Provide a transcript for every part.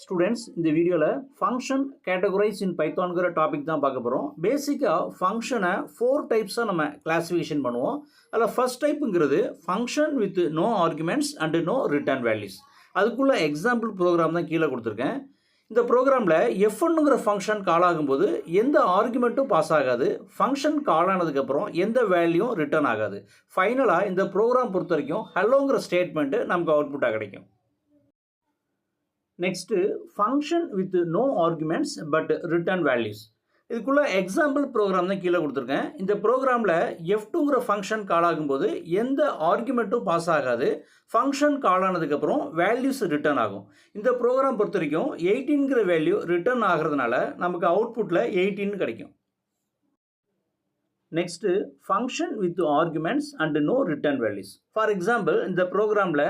Students, இந்த வீடியோவில் function categorise இன் பைத்தான்கிற topic தான் பார்க்க போகிறோம். பேசிக்காக ஃபங்க்ஷனை 4 டைப்ஸாக நம்ம கிளாஸிஃபிகேஷன் பண்ணுவோம். அதில் ஃபர்ஸ்ட் டைப்புங்கிறது function with no arguments and no return values. அதுக்குள்ள எக்ஸாம்பிள் ப்ரோக்ராம் தான் கீழே கொடுத்துருக்கேன். இந்த ப்ரோக்ராமில் F1ங்கிற ஃபங்க்ஷன் கால் ஆகும்போது எந்த ஆர்குமெண்ட்டும் பாஸ் ஆகாது. ஃபங்க்ஷன் கால் ஆனதுக்கப்புறம் எந்த வேல்யூவும் ரிட்டர்ன் ஆகாது. ஃபைனலாக இந்த ப்ரோக்ராம் பொறுத்த வரைக்கும் ஹலோங்கிற ஸ்டேட்மெண்ட்டு நமக்கு அவுட்புட்டாக கிடைக்கும். Next function with no arguments but return values. இதுக்குள்ள எக்ஸாம்பிள் ப்ரோக்ராம் தான் கீழே கொடுத்துருக்கேன். இந்த ப்ரோக்ராமில் F2ங்கிற ஃபங்க்ஷன் கால் ஆகும்போது எந்த ஆர்குமெண்ட்டும் பாஸ் ஆகாது. ஃபங்க்ஷன் கால் ஆனதுக்கப்புறம் வேல்யூஸ் ரிட்டர்ன் ஆகும். இந்த ப்ரோக்ராம் பொறுத்த வரைக்கும் 18ங்கிற வேல்யூ ரிட்டர்ன் ஆகிறதுனால நமக்கு அவுட்புட்டில் 18 கிடைக்கும். Next function with arguments and no return values. For example, இந்த ப்ரோக்ராமில்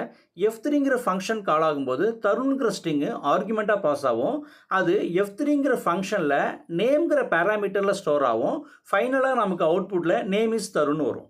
F3ங்கிற ஃபங்க்ஷன் கால் ஆகும்போது தருண்கிற ஸ்ட்ரிங்கு ஆர்குமெண்ட்டாக பாஸ் ஆகும். அது F3ங்கிற ஃபங்க்ஷனில் நேம்ங்கிற பேராமீட்டரில் ஸ்டோர் ஆகும். ஃபைனலாக நமக்கு அவுட்புட்டில் நேம் இஸ் தருண் வரும்.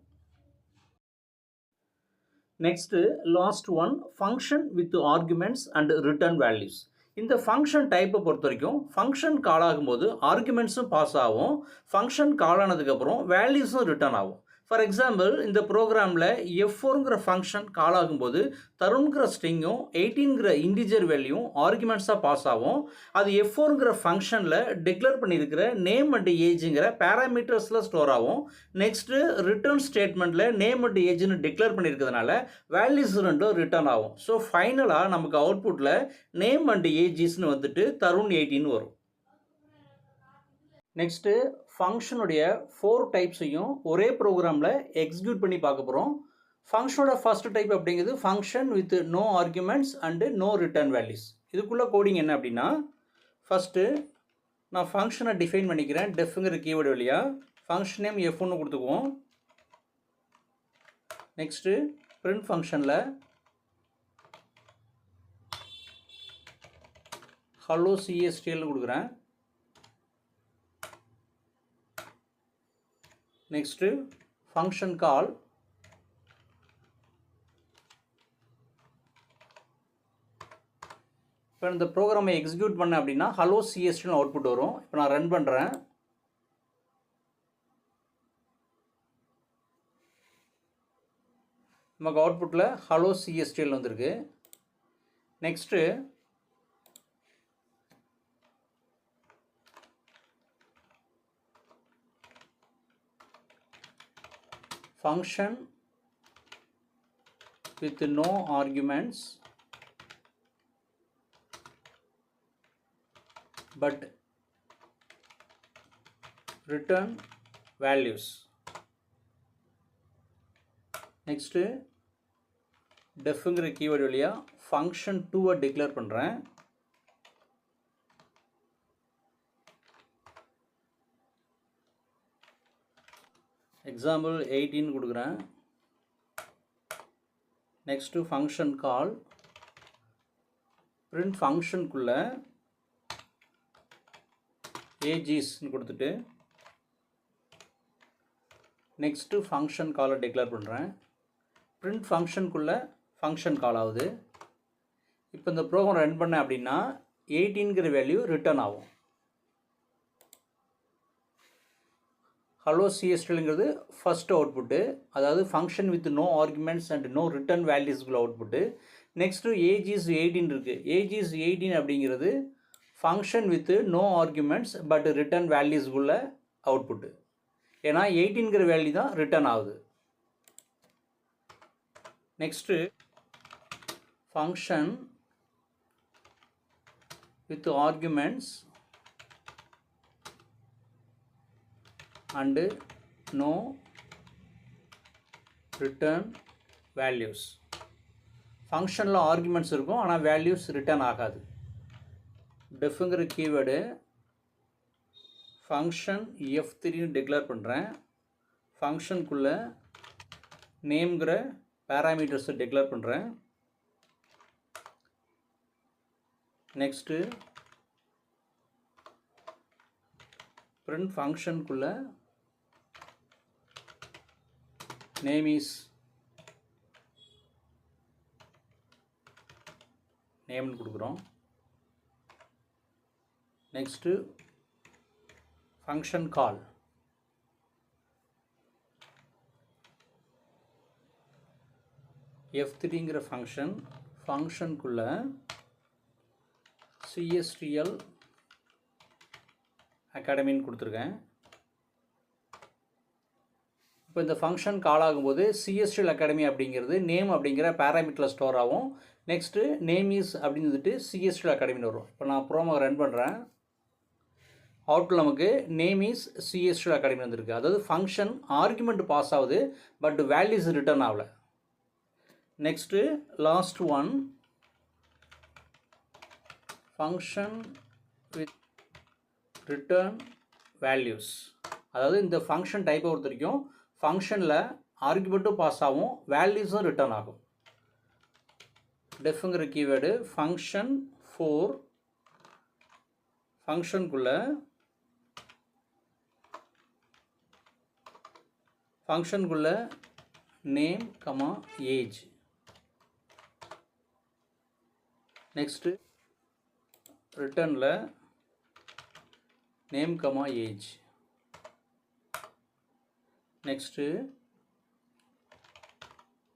Next last one function with arguments and return values. இந்த ஃபங்க்ஷன் டைப்பை பொறுத்த வரைக்கும் ஃபங்க்ஷன் கால் ஆகும்போது ஆர்குமெண்ட்ஸும் பாஸ் ஆகும். ஃபங்க்ஷன் கால் ஆனதுக்கப்புறம் வேல்யூஸும் ரிட்டர்ன் ஆகும். ஃபார் எக்ஸாம்பிள், இந்த ப்ரோக்ராமில் F4ங்கிற ஃபங்க்ஷன் கால் ஆகும்போது தருண்கிற ஸ்ட்ரிங்கும் 18ங்கிற இன்டிஜர் வேல்யூவும் ஆர்குமெண்ட்ஸாக பாஸ் ஆகும். அது F4ங்கிற ஃபங்க்ஷனில் டிக்ளேர் பண்ணியிருக்கிற நேம் அண்ட் ஏஜுங்கிற பேராமீட்டர்ஸில் ஸ்டோர் ஆகும். நெக்ஸ்ட்டு ரிட்டர்ன் ஸ்டேட்மெண்ட்டில் நேம் அண்ட் ஏஜ்னு டிக்ளேர் பண்ணியிருக்கிறதுனால வேல்யூஸ் ரெண்டும் ரிட்டர்ன் ஆகும். ஸோ ஃபைனலாக நமக்கு அவுட்புட்டில் நேம் அண்ட் ஏஜஸ்னு வந்துட்டு தருண் 18 வரும். நெக்ஸ்ட்டு ஃபங்க்ஷனுடைய 4 டைப்ஸையும் ஒரே ப்ரோக்ராமில் எக்ஸிக்யூட் பண்ணி பார்க்க போகிறோம். ஃபங்க்ஷனோட ஃபர்ஸ்ட் டைப் அப்படிங்கிறது function with no arguments and no return values. இதுக்குள்ளே கோடிங் என்ன அப்படின்னா, ஃபஸ்ட்டு நான் ஃபங்க்ஷனை டிஃபைன் பண்ணிக்கிறேன். டெஃப்ங்கிற கீவேர்டு வழியாக ஃபங்க்ஷன் நேம் F1 கொடுத்துக்குவோம். நெக்ஸ்ட்டு பிரிண்ட் ஃபங்க்ஷனில் ஹலோ CSTL கொடுக்குறேன். நெக்ஸ்ட்டு ஃபங்க்ஷன் கால் இப்போ இந்த ப்ரோக்ராமை எக்ஸிக்யூட் பண்ணேன் அப்படின்னா ஹலோ CSTL அவுட்புட் வரும். இப்போ நான் ரன் பண்ணுறேன். நமக்கு அவுட்புட்டில் ஹலோ CSTL வந்திருக்கு. Next function with no arguments but return values. next defங்கிற keyword வழியா function 2 டிக்ளேர் பண்ணுறேன். எக்ஸாம்பிள் 18 கொடுக்குறேன். நெக்ஸ்ட்டு ஃபங்க்ஷன் கால் பிரிண்ட் ஃபங்க்ஷனுக்குள்ளே ஏஜிஸ்ன்னு கொடுத்துட்டு நெக்ஸ்ட்டு ஃபங்க்ஷன் காலை டிக்ளேர் பண்ணுறேன். பிரிண்ட் ஃபங்க்ஷனுக்குள்ளே ஃபங்க்ஷன் கால் ஆகுது. இப்போ இந்த ப்ரோக்ராம் ரன் பண்ணேன் அப்படின்னா 18ங்கிற வேல்யூ ரிட்டர்ன் ஆகும். ஹலோ CSTLங்கிறது ஃபஸ்ட்டு அவுட்புட்டு, அதாவது function with no arguments and no return வேல்யூஸ்க்குள்ள அவுட்புட்டு. நெக்ஸ்ட்டு ஏஜ் இஸ் 18 இருக்குது. ஏஜ் இஸ் 18 அப்படிங்கிறது function with no arguments but return வேல்யூஸ்க்குள்ள அவுட்புட்டு. ஏன்னா 18ங்கிற வேல்யூ தான் ரிட்டர்ன் ஆகுது. Next function with arguments and no return values. ஃபங்க்ஷனில் ஆர்குமெண்ட்ஸ் இருக்கும், ஆனால் வேல்யூஸ் ரிட்டர்ன் ஆகாது. டெஃப்ங்கிற கீவேர்டு ஃபங்க்ஷன் F3 டிக்ளேர் பண்ணுறேன். ஃபங்க்ஷனுக்குள்ளே நேம்ங்கிற பேராமீட்டர்ஸை டிக்ளேர் பண்ணுறேன். நெக்ஸ்ட்டு பிரிண்ட் ஃபங்க்ஷனுக்குள்ளே நேம் இஸ் நேம்னு கொடுக்குறோம். Next function call. F3ங்கிற ஃபங்க்ஷனுக்குள்ள CSTL அகாடமின்னு கொடுத்துருக்கேன். இப்போ இந்த ஃபங்க்ஷன் கால் ஆகும்போது CSTL அகாடமி அப்படிங்கிறது நேம் அப்படிங்கிற பேராமீட்டரில் ஸ்டோர் ஆகும். நெக்ஸ்ட்டு நேம் இஸ் அப்படின்னு சொல்லிட்டு CSTL அகாடமின்னு வரும். இப்போ நான் ப்ரோமோ ரன் பண்ணுறேன். அவுட்ல நமக்கு நேம் இஸ் CSTL அகாடமி வந்திருக்கு. அதாவது ஃபங்க்ஷன் ஆர்குமெண்ட் பாஸ் ஆகுது, பட் வேல்யூஸ் ரிட்டர்ன் ஆகலை. Next last one function with return values. அதாவது இந்த ஃபங்க்ஷன் டைப்பை பொறுத்த வரைக்கும் ஃபங்க்ஷனில் ஆர்குமெண்ட்டும் பாஸ் ஆகும், வேல்யூஸும் ரிட்டர்ன் ஆகும். டெஃப்ங்கிற கீவேர்டு ஃபங்க்ஷன் 4 ஃபங்க்ஷனுக்குள்ள நேம் கமா ஏஜ். நெக்ஸ்ட்டு ரிட்டர்னில் name comma age. Next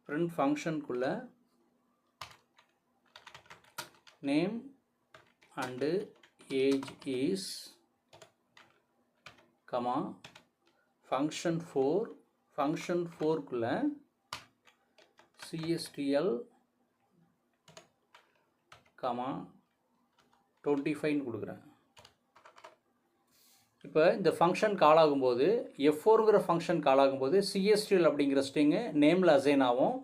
print ஃபங்க்ஷனுக்குள்ள name and age is comma function 4க்குள்ள CSTL கமா 25ன்னு கொடுக்குறேன். இப்போ இந்த ஃபங்க்ஷன் கால் ஆகும்போது F4ங்கிற ஃபங்க்ஷன் கால் ஆகும்போது CSTL அப்படிங்கிற ஸ்ட்ரிங்கு நேமில் அசைன் ஆகும்,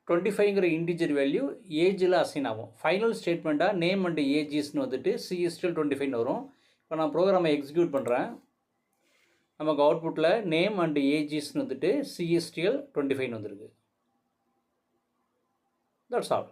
25ங்கிற இன்டிஜர் வேல்யூ ஏஜில் அசைன் ஆகும். ஃபைனல் ஸ்டேட்மெண்ட்டாக நேம் அண்ட் ஏஜிஸ்னு வந்துட்டு CSTL 25ன்னு வரும். இப்போ நான் ப்ரோக்ராமை எக்ஸிக்யூட் பண்ணுறேன். நமக்கு அவுட்புட்டில் நேம் அண்ட் ஏஜிஸ்னு வந்துட்டு CSTL 25ன்னு வந்திருக்கு. That's all.